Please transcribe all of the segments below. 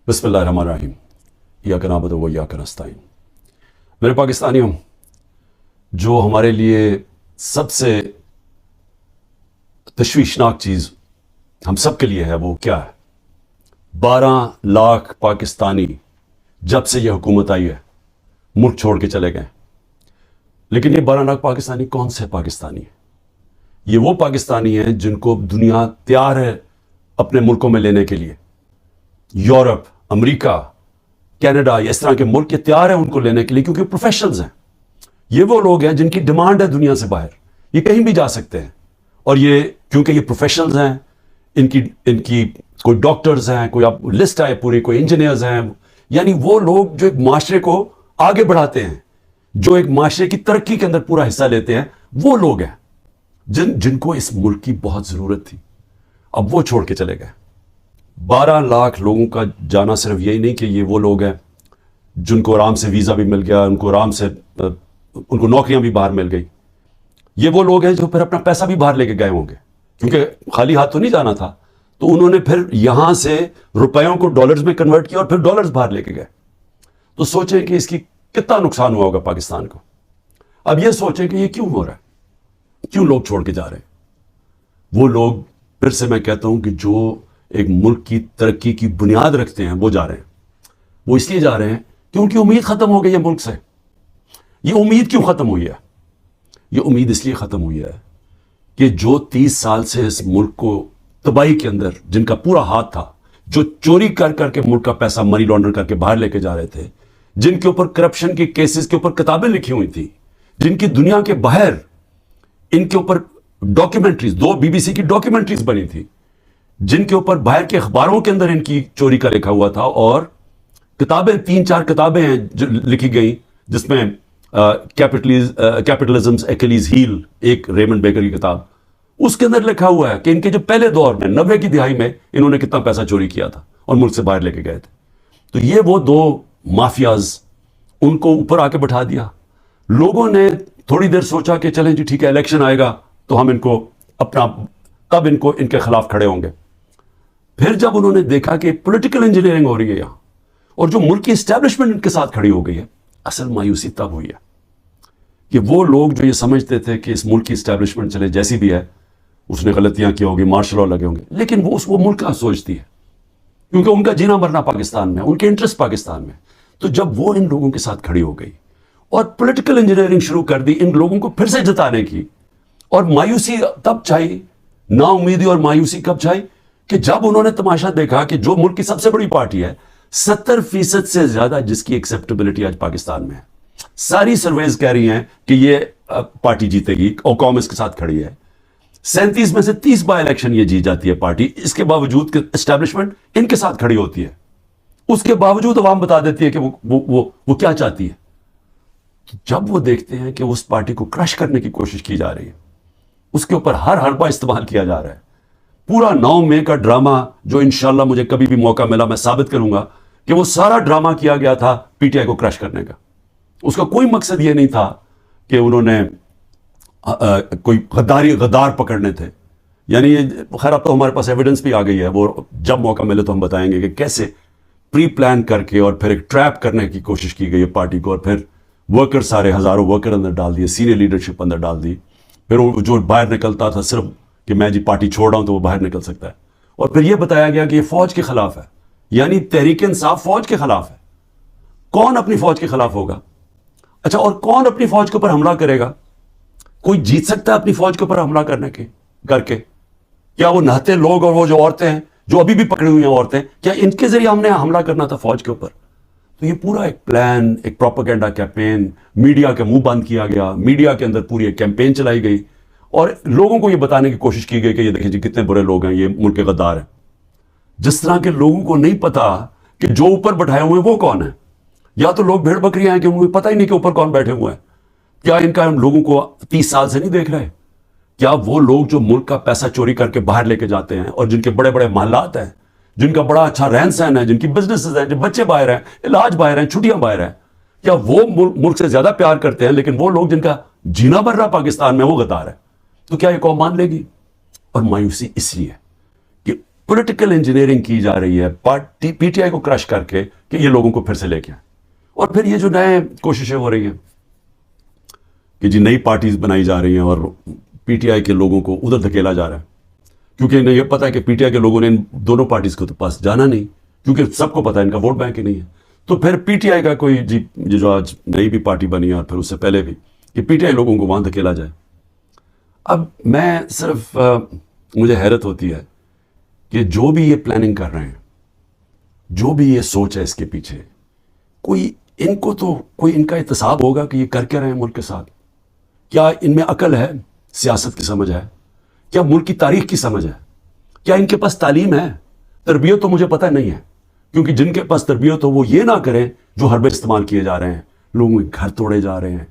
بسم اللہ الرحمن الرحیم ایاک نعبد و ایاک نستعین۔ میرے پاکستانیوں، جو ہمارے لیے سب سے تشویشناک چیز ہم سب کے لیے ہے وہ کیا ہے؟ 12 لاکھ پاکستانی جب سے یہ حکومت آئی ہے ملک چھوڑ کے چلے گئے۔ لیکن یہ 12 لاکھ پاکستانی کون سے پاکستانی ہیں؟ یہ وہ پاکستانی ہیں جن کو دنیا تیار ہے اپنے ملکوں میں لینے کے لیے۔ یورپ، امریکہ، کینیڈا، اس طرح کے ملک یہ تیار ہیں ان کو لینے کے لیے، کیونکہ پروفیشنلز ہیں۔ یہ وہ لوگ ہیں جن کی ڈیمانڈ ہے دنیا سے باہر، یہ کہیں بھی جا سکتے ہیں۔ اور یہ کیونکہ یہ پروفیشنلز ہیں، ان کی کوئی ڈاکٹرز ہیں، کوئی آپ لسٹ ہے پوری، کوئی انجینئرز ہیں، یعنی وہ لوگ جو ایک معاشرے کو آگے بڑھاتے ہیں، جو ایک معاشرے کی ترقی کے اندر پورا حصہ لیتے ہیں، وہ لوگ ہیں جن کو اس ملک کی بہت ضرورت تھی۔ اب وہ چھوڑ کے چلے گئے۔ 12 لاکھ لوگوں کا جانا صرف یہی نہیں کہ یہ وہ لوگ ہیں جن کو آرام سے ویزا بھی مل گیا، ان کو آرام سے ان کو نوکریاں بھی باہر مل گئی۔ یہ وہ لوگ ہیں جو پھر اپنا پیسہ بھی باہر لے کے گئے ہوں گے، کیونکہ خالی ہاتھ تو نہیں جانا تھا، تو انہوں نے پھر یہاں سے روپیوں کو ڈالرز میں کنورٹ کیا اور پھر ڈالرز باہر لے کے گئے۔ تو سوچیں کہ اس کی کتنا نقصان ہوا ہوگا پاکستان کو۔ اب یہ سوچیں کہ یہ کیوں ہو رہا ہے، کیوں لوگ چھوڑ کے جا رہے ہیں؟ وہ لوگ، پھر سے میں کہتا ہوں کہ جو ایک ملک کی ترقی کی بنیاد رکھتے ہیں وہ جا رہے ہیں۔ وہ اس لیے جا رہے ہیں کہ ان کی امید ختم ہو گئی ہے ملک سے۔ یہ امید کیوں ختم ہوئی ہے؟ یہ امید اس لیے ختم ہوئی ہے کہ جو 30 سال سے اس ملک کو تباہی کے اندر جن کا پورا ہاتھ تھا، جو چوری کر کر کے ملک کا پیسہ منی لانڈر کر کے باہر لے کے جا رہے تھے، جن کے اوپر کرپشن کے کیسز کے اوپر کتابیں لکھی ہوئی تھی، جن کی دنیا کے باہر ان کے اوپر ڈاکیومنٹریز، 2 BBC کی ڈاکیومنٹریز بنی تھی، جن کے اوپر باہر کے اخباروں کے اندر ان کی چوری کا لکھا ہوا تھا، اور کتابیں 3-4 کتابیں ہیں جو لکھی گئی، جس میں کیپٹلزمز ایکلیز ہیل، ایک ریمنڈ بیکر کی کتاب، اس کے اندر لکھا ہوا ہے کہ ان کے جو پہلے دور میں 90 کی دہائی میں انہوں نے کتنا پیسہ چوری کیا تھا اور ملک سے باہر لے کے گئے تھے۔ تو یہ وہ 2 مافیاز، ان کو اوپر آ کے بٹھا دیا۔ لوگوں نے تھوڑی دیر سوچا کہ چلیں جی ٹھیک ہے، الیکشن آئے گا تو ہم ان کو اپنا، تب ان کے خلاف کھڑے ہوں گے۔ پھر جب انہوں نے دیکھا کہ پولیٹیکل انجینئرنگ ہو رہی ہے یہاں، اور جو ملک کی اسٹیبلشمنٹ ان کے ساتھ کھڑی ہو گئی ہے، اصل مایوسی تب ہوئی ہے کہ وہ لوگ جو یہ سمجھتے تھے کہ اس ملک کی اسٹیبلشمنٹ چلے جیسی بھی ہے، اس نے غلطیاں کی ہوگی، مارشل لا لگے ہوں گے، لیکن وہ ملک کا سوچتی ہے، کیونکہ ان کا جینا مرنا پاکستان میں، ان کے انٹرسٹ پاکستان میں۔ تو جب وہ ان لوگوں کے ساتھ کھڑی ہو گئی اور پولیٹیکل انجینئرنگ شروع کر دی ان لوگوں کو پھر سے جتانے کی، اور مایوسی تب چھائی، نا امیدی اور مایوسی کب چھائی کہ جب انہوں نے تماشا دیکھا کہ جو ملک کی سب سے بڑی پارٹی ہے، 70% سے زیادہ جس کی ایکسیپٹیبلٹی آج پاکستان میں ہے، ساری سرویز کہہ رہی ہیں کہ یہ پارٹی جیتے گی، اور قوم اس کے ساتھ کھڑی ہے، 37 میں سے 30 بائی الیکشن یہ جیت جاتی ہے پارٹی، اس کے باوجود کہ اسٹیبلشمنٹ ان کے ساتھ کھڑی ہوتی ہے، اس کے باوجود عوام بتا دیتی ہے کہ وہ کیا چاہتی ہے۔ جب وہ دیکھتے ہیں کہ اس پارٹی کو کرش کرنے کی کوشش کی جا رہی ہے، اس کے اوپر ہر حربہ استعمال کیا جا رہا ہے، پورا 9 مئی کا ڈرامہ جو انشاءاللہ مجھے کبھی بھی موقع ملا میں ثابت کروں گا کہ وہ سارا ڈرامہ کیا گیا تھا پی ٹی آئی کو کرش کرنے کا۔ اس کا کوئی مقصد یہ نہیں تھا کہ انہوں نے کوئی غدار پکڑنے تھے، یعنی خیر اب تو ہمارے پاس ایویڈنس بھی آ گئی ہے، وہ جب موقع ملے تو ہم بتائیں گے کہ کیسے پری پلان کر کے اور پھر ایک ٹریپ کرنے کی کوشش کی گئی ہے پارٹی کو، اور پھر ورکر، سارے ہزاروں ورکر اندر ڈال دیے، سینئر لیڈرشپ اندر ڈال دی، پھر وہ جو باہر نکلتا تھا صرف کہ میں جی پارٹی چھوڑ رہا ہوں تو وہ باہر نکل سکتا ہے، اور پھر یہ بتایا گیا کہ یہ فوج کے خلاف ہے، یعنی تحریک انصاف فوج کے خلاف ہے۔ کون اپنی فوج کے خلاف ہوگا؟ اچھا، اور کون اپنی فوج کے اوپر حملہ کرے گا؟ کوئی جیت سکتا ہے اپنی فوج کے اوپر حملہ کر کے؟ کیا وہ نہتے لوگ اور وہ جو عورتیں ہیں جو ابھی بھی پکڑی ہوئی ہیں عورتیں، کیا ان کے ذریعے ہم نے حملہ کرنا تھا فوج کے اوپر؟ تو یہ پورا ایک پلان، ایک پروپیگنڈا کیمپین، میڈیا کے منہ بند کیا گیا، میڈیا کے اندر پوری ایک کیمپین چلائی گئی، اور لوگوں کو یہ بتانے کی کوشش کی گئی کہ یہ دیکھیں جی کتنے برے لوگ ہیں، یہ ملک کے غدار ہیں۔ جس طرح کے لوگوں کو نہیں پتا کہ جو اوپر بٹھائے ہوئے ہیں وہ کون ہیں، یا تو لوگ بھیڑ بکریاں ہیں کہ انہیں پتہ ہی نہیں کہ اوپر کون بیٹھے ہوئے ہیں۔ کیا ان کا ہم لوگوں کو 30 سال سے نہیں دیکھ رہے؟ کیا وہ لوگ جو ملک کا پیسہ چوری کر کے باہر لے کے جاتے ہیں، اور جن کے بڑے بڑے محلات ہیں، جن کا بڑا اچھا رہن سہن ہے، جن کی بزنسز ہیں، جن بچے باہر ہیں، علاج باہر ہیں، چھٹیاں باہر ہیں، کیا وہ ملک سے زیادہ پیار کرتے ہیں؟ لیکن وہ لوگ جن کا جینا بھر رہا پاکستان میں وہ غدار ہے، تو کیا یہ قوم مان لے گی؟ اور مایوسی اس لیے کہ پولیٹیکل انجینئرنگ کی جا رہی ہے پی ٹی آئی کو کرش کر کے کہ یہ لوگوں کو پھر سے لے کے آئیں. اور پھر یہ جو نئے کوششیں ہو رہی ہیں کہ جی نئی پارٹیز بنائی جا رہی ہیں اور پی ٹی آئی کے لوگوں کو ادھر دھکیلا جا رہا ہے، کیونکہ انہیں یہ پتا ہے کہ پی ٹی آئی کے لوگوں نے ان دونوں پارٹیز کو تو پاس جانا نہیں، کیونکہ سب کو پتا ہے ان کا ووٹ بینک ہی نہیں ہے. تو پھر پی ٹی آئی کا کوئی جی جو آج نئی بھی پارٹی بنی ہے اور پھر اس سے پہلے بھی کہ پی ٹی آئی لوگوں کو وہاں دھکیلا جائے. اب میں صرف مجھے حیرت ہوتی ہے کہ جو بھی یہ پلاننگ کر رہے ہیں، جو بھی یہ سوچ ہے اس کے پیچھے، کوئی ان کو تو کوئی ان کا احتساب ہوگا کہ یہ کر کے رہے ہیں ملک کے ساتھ؟ کیا ان میں عقل ہے، سیاست کی سمجھ ہے، کیا ملک کی تاریخ کی سمجھ ہے، کیا ان کے پاس تعلیم ہے؟ تربیت تو مجھے پتہ نہیں ہے، کیونکہ جن کے پاس تربیت ہو وہ یہ نہ کریں جو حربے استعمال کیے جا رہے ہیں. لوگوں کے گھر توڑے جا رہے ہیں،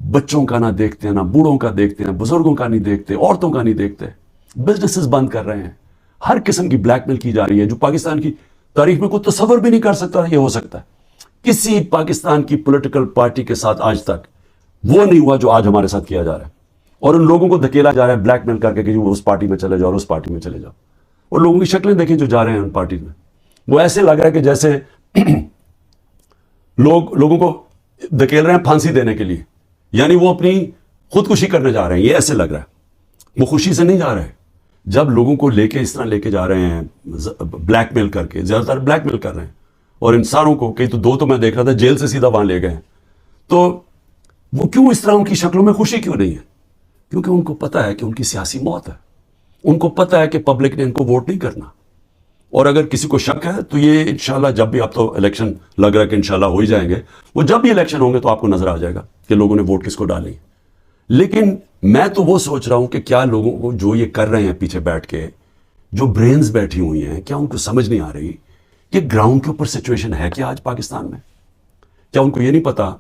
بچوں کا نہ دیکھتے ہیں، نہ بوڑھوں کا دیکھتے ہیں، بزرگوں کا نہیں دیکھتے، عورتوں کا نہیں دیکھتے، بزنسز بند کر رہے ہیں، ہر قسم کی بلیک میل کی جا رہی ہے جو پاکستان کی تاریخ میں کوئی تصور بھی نہیں کر سکتا یہ ہو سکتا ہے. کسی پاکستان کی پولیٹیکل پارٹی کے ساتھ آج تک وہ نہیں ہوا جو آج ہمارے ساتھ کیا جا رہا ہے. اور ان لوگوں کو دھکیلا جا رہا ہے بلیک میل کر کے کہ وہ اس پارٹی میں چلے جاؤ اور اس پارٹی میں چلے جاؤ. اور لوگوں کی شکلیں دیکھیں جو جا رہے ہیں ان پارٹیز میں، وہ ایسے لگ رہا ہے کہ جیسے لوگوں کو دھکیل رہے ہیں پھانسی دینے کے لیے، یعنی وہ اپنی خودکشی کرنے جا رہے ہیں. یہ ایسے لگ رہا ہے، وہ خوشی سے نہیں جا رہے. جب لوگوں کو لے کے اس طرح لے کے جا رہے ہیں بلیک میل کر کے، زیادہ تر بلیک میل کر رہے ہیں، اور انسانوں کو کئی تو دو تو میں دیکھ رہا تھا جیل سے سیدھا وہاں لے گئے ہیں. تو وہ کیوں اس طرح ان کی شکلوں میں خوشی کیوں نہیں ہے؟ کیونکہ ان کو پتا ہے کہ ان کی سیاسی موت ہے. ان کو پتا ہے کہ پبلک نے ان کو ووٹ نہیں کرنا. اور اگر کسی کو شک ہے تو یہ انشاءاللہ جب بھی آپ تو الیکشن لگ رہا ہے کہ انشاءاللہ ہو ہی جائیں گے، وہ جب بھی الیکشن ہوں گے تو آپ کو نظر آ جائے گا کہ لوگوں نے ووٹ کس کو ڈالی. لیکن میں تو وہ سوچ رہا ہوں کہ کیا لوگوں کو جو یہ کر رہے ہیں پیچھے بیٹھ کے، جو برینز بیٹھی ہوئی ہیں، کیا ان کو سمجھ نہیں آ رہی کہ گراؤنڈ کے اوپر سچویشن ہے کیا آج پاکستان میں؟ کیا ان کو یہ نہیں پتا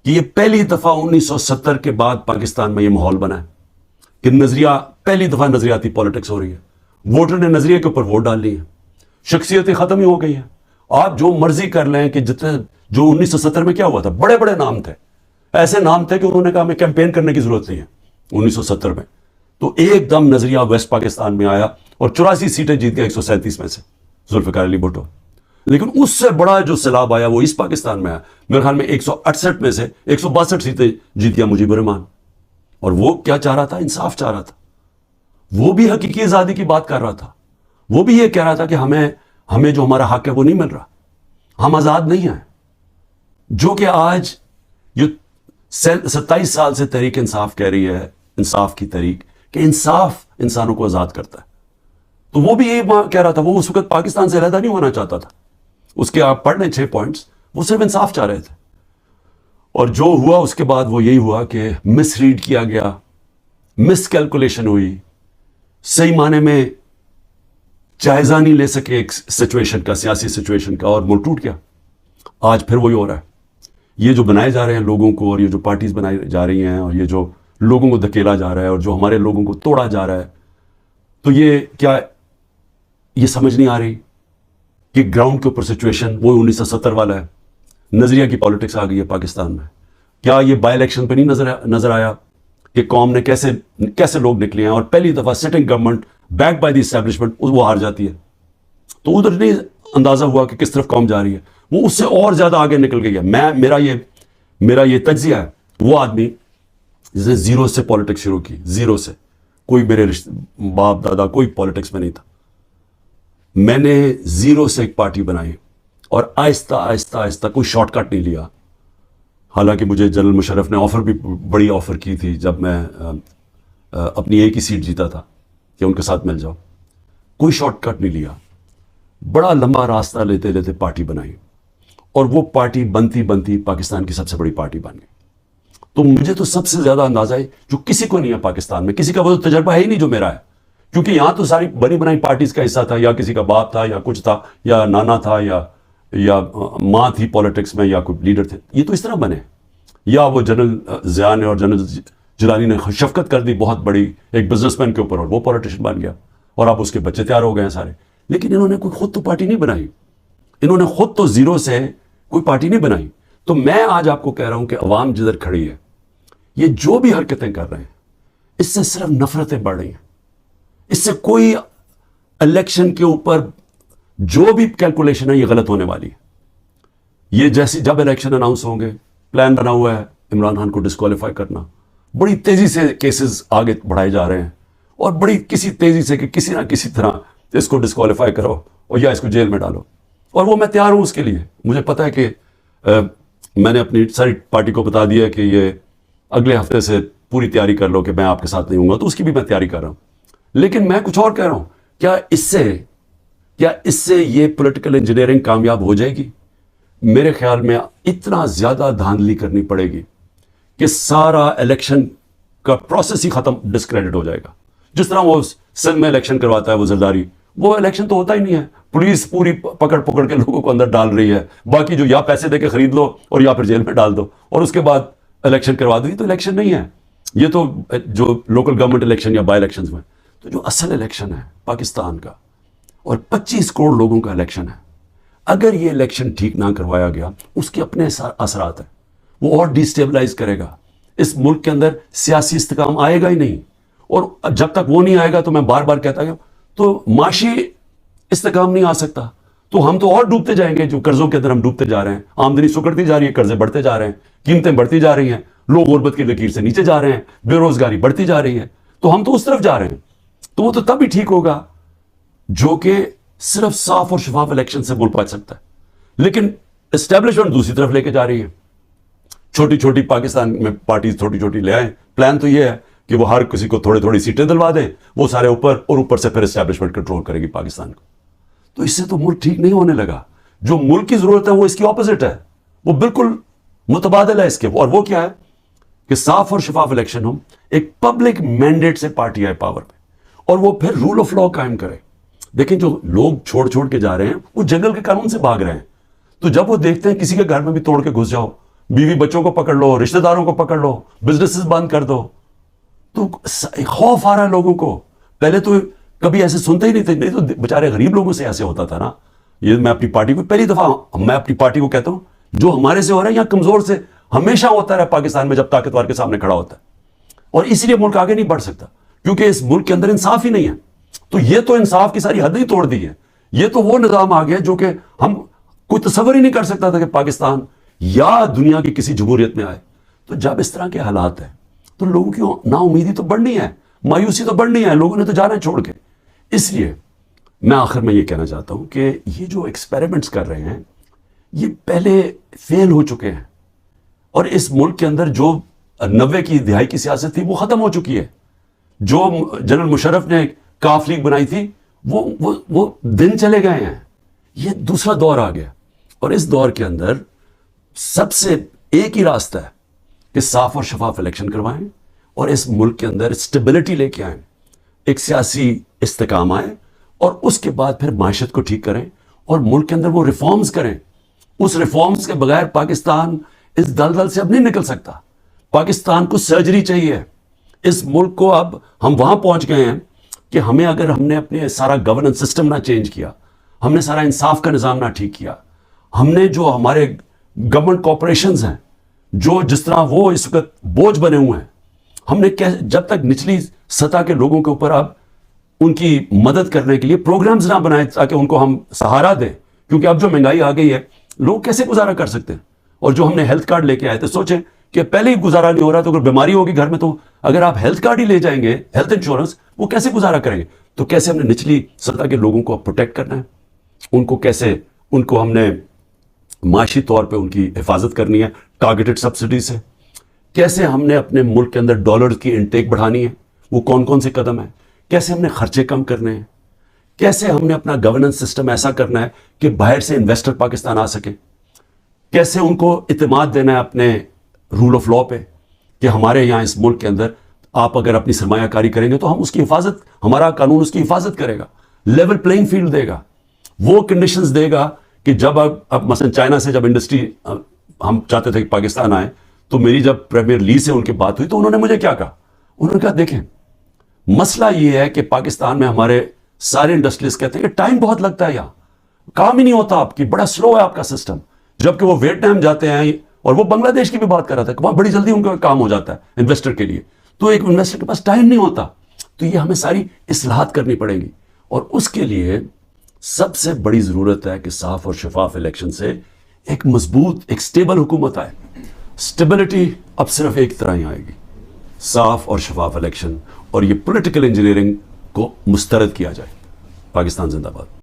کہ یہ پہلی دفعہ 1970 کے بعد پاکستان میں یہ ماحول بنا ہے کہ پہلی دفعہ نظریاتی پالیٹکس ہو رہی ہے. ووٹر نے نظریے کے اوپر ووٹ ڈال لی ہے، شخصیتیں ختم ہی ہو گئی ہیں. آپ جو مرضی کر لیں کہ جتنے جو 1970 میں کیا ہوا تھا، بڑے بڑے نام تھے، ایسے نام تھے کہ انہوں نے کہا ہمیں کیمپین کرنے کی ضرورت نہیں ہے 1970 میں. تو ایک دم نظریہ ویسٹ پاکستان میں آیا اور 84 سیٹیں جیت گیا 137 میں سے ذوالفقار علی بھٹو. لیکن اس سے بڑا جو سیلاب آیا وہ اس پاکستان میں آیا. میرے خیال میں 168 میں سے 162 سیٹیں جیت گیا مجیب الرحمان. اور وہ کیا چاہ رہا تھا؟ انصاف چاہ رہا تھا. وہ بھی حقیقی آزادی کی بات کر رہا تھا. وہ بھی یہ کہہ رہا تھا کہ ہمیں جو ہمارا حق ہے وہ نہیں مل رہا، ہم آزاد نہیں ہیں. جو کہ آج یہ 27 سال سے تحریک انصاف کہہ رہی ہے، انصاف کی تحریک، کہ انصاف انسانوں کو آزاد کرتا ہے. تو وہ بھی یہ کہہ رہا تھا. وہ اس وقت پاکستان سے علیحدہ نہیں ہونا چاہتا تھا. اس کے آپ پڑھ لیں 6 پوائنٹس، وہ صرف انصاف چاہ رہے تھے. اور جو ہوا اس کے بعد وہ یہی ہوا کہ مس ریڈ کیا گیا، مس کیلکولیشن ہوئی، صحیح معنی میں جائزہ نہیں لے سکے ایک سچویشن کا، سیاسی سچویشن کا، اور ملک ٹوٹ گیا. آج پھر وہی ہو رہا ہے. یہ جو بنائے جا رہے ہیں لوگوں کو، اور یہ جو پارٹیز بنائی جا رہی ہیں، اور یہ جو لوگوں کو دھکیلا جا رہا ہے، اور جو ہمارے لوگوں کو توڑا جا رہا ہے، تو یہ کیا یہ سمجھ نہیں آ رہی کہ گراؤنڈ کے اوپر سچویشن وہ 1970 والا ہے. نظریہ کی پالیٹکس آ گئی ہے پاکستان میں. کیا یہ بائی الیکشن پہ نہیں نظر آیا کہ قوم نے کیسے لوگ نکلے ہیں، اور پہلی دفعہ sitting government back by the establishment وہ ہار جاتی ہے. تو ادھر نہیں اندازہ ہوا کہ کس طرف قوم جا رہی ہے. وہ اس سے اور زیادہ آگے نکل گئی ہے. میرا یہ تجزیہ ہے. وہ آدمی جس نے زیرو سے پالیٹکس شروع کی، زیرو سے، کوئی میرے باپ دادا کوئی پالیٹکس میں نہیں تھا. میں نے زیرو سے ایک پارٹی بنائی، اور آہستہ آہستہ آہستہ کوئی شارٹ کٹ نہیں لیا. حالانکہ مجھے جنرل مشرف نے آفر بھی بڑی آفر کی تھی جب میں اپنی ایک ہی سیٹ جیتا تھا کہ ان کے ساتھ مل جاؤ. کوئی شارٹ کٹ نہیں لیا. بڑا لمبا راستہ لیتے لیتے پارٹی بنائی، اور وہ پارٹی بنتی بنتی پاکستان کی سب سے بڑی پارٹی بن گئی. تو مجھے تو سب سے زیادہ اندازہ ہے جو کسی کو نہیں ہے پاکستان میں، کسی کا وہ تجربہ ہے ہی نہیں جو میرا ہے. کیونکہ یہاں تو ساری بنی بنائی پارٹیز کا حصہ تھا، یا کسی کا باپ تھا، یا کچھ تھا، یا نانا تھا، یا ماں تھی پالیٹکس میں، یا کوئی لیڈر تھے. یہ تو اس طرح بنے. یا وہ جنرل ضیاء نے اور جنرل جیلانی نے شفقت کر دی بہت بڑی ایک بزنس مین کے اوپر، اور وہ پولیٹیشین بن گیا، اور اب اس کے بچے تیار ہو گئے ہیں سارے. لیکن انہوں نے کوئی خود تو پارٹی نہیں بنائی. انہوں نے خود تو زیرو سے کوئی پارٹی نہیں بنائی. تو میں آج آپ کو کہہ رہا ہوں کہ عوام جدھر کھڑی ہے، یہ جو بھی حرکتیں کر رہے ہیں، اس سے صرف نفرتیں بڑھ رہی ہیں. اس سے کوئی الیکشن کے اوپر جو بھی کیلکولیشن ہے یہ غلط ہونے والی ہے. یہ جیسے جب الیکشن اناؤنس ہوں گے, پلان بنا ہوا ہے عمران خان کو ڈسکوالیفائی کرنا, بڑی تیزی سے کیسز آگے بڑھائے جا رہے ہیں, اور بڑی کسی تیزی سے کہ کسی نہ کسی طرح اس کو ڈسکوالیفائی کرو اور یا اس کو جیل میں ڈالو. اور وہ میں تیار ہوں اس کے لیے. مجھے پتا ہے کہ میں نے اپنی ساری پارٹی کو بتا دیا کہ یہ اگلے ہفتے سے پوری تیاری کر لو کہ میں آپ کے ساتھ نہیں ہوں گا, تو اس کی بھی میں تیاری کر رہا ہوں. لیکن میں کچھ اور کہہ رہا ہوں, کیا اس سے یہ پولیٹیکل انجینئرنگ کامیاب ہو جائے گی؟ میرے خیال میں اتنا زیادہ دھاندلی کرنی پڑے گی کہ سارا الیکشن کا پروسیس ہی ختم, ڈسکریڈٹ ہو جائے گا. جس طرح وہ سندھ میں الیکشن کرواتا ہے وہ زرداری, وہ الیکشن تو ہوتا ہی نہیں ہے. پولیس پوری پکڑ کے لوگوں کو اندر ڈال رہی ہے, باقی جو یا پیسے دے کے خرید لو اور یا پھر جیل میں ڈال دو, اور اس کے بعد الیکشن کروا دو. یہ تو الیکشن نہیں ہے, یہ تو جو لوکل گورنمنٹ الیکشن یا بائی الیکشنز میں. تو جو اصل الیکشن ہے پاکستان کا, اور 25 کروڑ لوگوں کا الیکشن ہے, اگر یہ الیکشن ٹھیک نہ کروایا گیا اس کے اپنے اثرات ہیں. وہ اور ڈیسٹیبلائز کرے گا. اس ملک کے اندر سیاسی استحکام آئے گا ہی نہیں, اور جب تک وہ نہیں آئے گا تو میں بار بار کہتا ہوں تو معاشی استحکام نہیں آ سکتا. تو ہم تو اور ڈوبتے جائیں گے, جو قرضوں کے اندر ہم ڈوبتے جا رہے ہیں. آمدنی سکڑتی جا رہی ہے, قرضے بڑھتے جا رہے ہیں, قیمتیں بڑھتی جا رہی ہیں, لوگ غربت کی لکیر سے نیچے جا رہے ہیں, بے روزگاری بڑھتی جا رہی ہے. تو ہم تو اس طرف جا رہے ہیں. تو وہ تو تب ہی ٹھیک ہوگا جو کہ صرف صاف اور شفاف الیکشن سے ملک پہنچ سکتا ہے. لیکن اسٹیبلشمنٹ دوسری طرف لے کے جا رہی ہے. چھوٹی چھوٹی پاکستان میں پارٹیز چھوٹی چھوٹی لے آئیں. پلان تو یہ ہے کہ وہ ہر کسی کو تھوڑی سیٹیں دلوا دیں, وہ سارے اوپر, اور اوپر سے پھر اسٹیبلشمنٹ کنٹرول کرے گی پاکستان کو. تو اس سے تو ملک ٹھیک نہیں ہونے لگا. جو ملک کی ضرورت ہے وہ اس کی اپوزٹ ہے, وہ بالکل متبادل ہے اس کے. اور وہ کیا ہے کہ صاف اور شفاف الیکشن ہو, ایک پبلک مینڈیٹ سے پارٹی آئے پاور پہ, اور وہ پھر رول آف لا قائم کرے. دیکھیں جو لوگ چھوڑ کے جا رہے ہیں وہ جنگل کے قانون سے بھاگ رہے ہیں. تو جب وہ دیکھتے ہیں کسی کے گھر میں بھی توڑ کے گھس جاؤ, بیوی بچوں کو پکڑ لو, رشتہ داروں کو پکڑ لو, بزنسز بند کر دو, تو خوف آ رہا ہے لوگوں کو. پہلے تو کبھی ایسے سنتے ہی نہیں تھے, نہیں تو بیچارے غریب لوگوں سے ایسے ہوتا تھا نا. یہ میں اپنی پارٹی کو پہلی دفعہ میں اپنی پارٹی کو کہتا ہوں, جو ہمارے سے ہو رہا ہے یا کمزور سے ہمیشہ ہوتا رہا پاکستان میں جب طاقتور کے سامنے کھڑا ہوتا ہے. اور اسی لیے ملک آگے نہیں بڑھ سکتا, کیونکہ اس ملک کے اندر انصاف ہی نہیں ہے. تو یہ تو انصاف کی ساری حدیں توڑ دی ہے. یہ تو وہ نظام آ گیا جو کہ ہم کوئی تصور ہی نہیں کر سکتا تھا کہ پاکستان یا دنیا کی کسی جمہوریت میں آئے. تو جب اس طرح کے حالات ہیں تو لوگوں کی نا امیدی تو بڑھنی ہے, مایوسی تو بڑھنی ہے, لوگوں نے تو جانا چھوڑ کے. اس لیے میں آخر میں یہ کہنا چاہتا ہوں کہ یہ جو ایکسپیریمنٹس کر رہے ہیں یہ پہلے فیل ہو چکے ہیں, اور اس ملک کے اندر جو 90 کی دہائی کی سیاست تھی وہ ختم ہو چکی ہے. جو جنرل مشرف نے کاف لیگ بنائی تھی وہ دن چلے گئے ہیں. یہ دوسرا دور آ گیا, اور اس دور کے اندر سب سے ایک ہی راستہ ہے کہ صاف اور شفاف الیکشن کروائیں, اور اس ملک کے اندر اسٹیبلٹی لے کے آئیں, ایک سیاسی استحکام آئے, اور اس کے بعد پھر معیشت کو ٹھیک کریں, اور ملک کے اندر وہ ریفارمز کریں. اس ریفارمز کے بغیر پاکستان اس دلدل سے اب نہیں نکل سکتا. پاکستان کو سرجری چاہیے. اس ملک کو اب ہم وہاں پہنچ گئے ہیں کہ اگر ہم نے اپنے سارا گورننس سسٹم نہ چینج کیا, ہم نے سارا انصاف کا نظام نہ ٹھیک کیا, ہم نے جو ہمارے گورنمنٹ کارپوریشنز ہیں جو جس طرح وہ اس وقت بوجھ بنے ہوئے ہیں, ہم نے جب تک نچلی سطح کے لوگوں کے اوپر اب ان کی مدد کرنے کے لیے پروگرامز نہ بنائے تاکہ ان کو ہم سہارا دیں, کیونکہ اب جو مہنگائی آ گئی ہے لوگ کیسے گزارا کر سکتے ہیں. اور جو ہم نے ہیلتھ کارڈ لے کے آئے تھے, سوچیں کہ پہلے ہی گزارا نہیں ہو رہا, تو اگر بیماری ہوگی گھر میں تو اگر آپ ہیلتھ کارڈ ہی لے جائیں گے, ہیلتھ انشورنس, وہ کیسے گزارا کریں گے. تو کیسے ہم نے نچلی سطح کے لوگوں کو پروٹیکٹ کرنا ہے, ان کو ہم نے معاشی طور پہ ان کی حفاظت کرنی ہے ٹارگیٹڈ سبسڈی سے. کیسے ہم نے اپنے ملک کے اندر ڈالر کی انٹیک بڑھانی ہے, وہ کون سے قدم ہیں. کیسے ہم نے خرچے کم کرنے ہیں. کیسے ہم نے اپنا گورننس سسٹم ایسا کرنا ہے کہ باہر سے انویسٹر پاکستان آ سکے. کیسے ان کو اعتماد دینا ہے اپنے رول آف لا پہ کہ ہمارے یہاں اس ملک کے اندر آپ اگر اپنی سرمایہ کاری کریں گے تو ہم اس کی حفاظت, ہمارا قانون اس کی حفاظت کرے گا, لیول پلینگ فیلڈ دے گا, وہ کنڈیشنز دے گا کہ جب اب مثلا چائنا سے جب انڈسٹری ہم چاہتے تھے کہ پاکستان آئے, تو میری جب پریمیئر لی سے ان کی بات ہوئی تو انہوں نے مجھے کیا کہا, انہوں نے کہا دیکھیں مسئلہ یہ ہے کہ پاکستان میں ہمارے سارے انڈسٹریز کہتے ہیں کہ ٹائم بہت لگتا ہے, یہاں کام ہی نہیں ہوتا آپ کی, بڑا سلو ہے آپ کا سسٹم. جبکہ وہ ویتنام جاتے ہیں, اور وہ بنگلہ دیش کی بھی بات کر رہا تھا کہ وہاں بڑی جلدی ان کا کام ہو جاتا ہے انویسٹر کے لیے. تو ایک انویسٹر کے پاس ٹائم نہیں ہوتا. تو یہ ہمیں ساری اصلاحات کرنی پڑے گی, اور اس کے لیے سب سے بڑی ضرورت ہے کہ صاف اور شفاف الیکشن سے ایک مضبوط ایک سٹیبل حکومت آئے. سٹیبلٹی اب صرف ایک طرح ہی آئے گی, صاف اور شفاف الیکشن, اور یہ پولیٹیکل انجینئرنگ کو مسترد کیا جائے. پاکستان زندہ باد.